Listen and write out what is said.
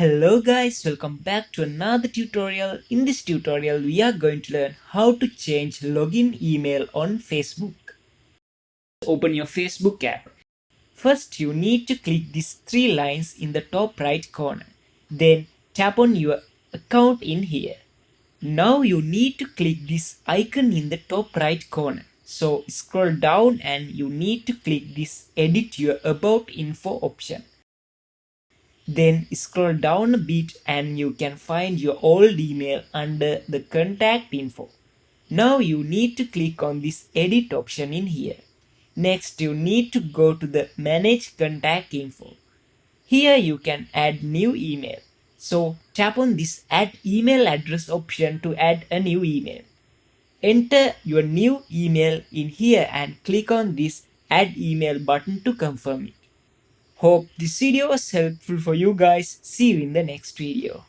Hello guys, welcome back to another tutorial. In this tutorial, we are going to learn how to change login email on Facebook. Open your Facebook app. First, you need to click these three lines in the top right corner. Then tap on your account in here. Now you need to click this icon in the top right corner. So scroll down and you need to click this edit your about info option. Then scroll down a bit and you can find your old email under the contact info. Now you need to click on this edit option in here. Next you need to go to the manage contact info. Here you can add new email. So tap on this add email address option to add a new email. Enter your new email in here and click on this add email button to confirm it. Hope this video was helpful for you guys. See you in the next video.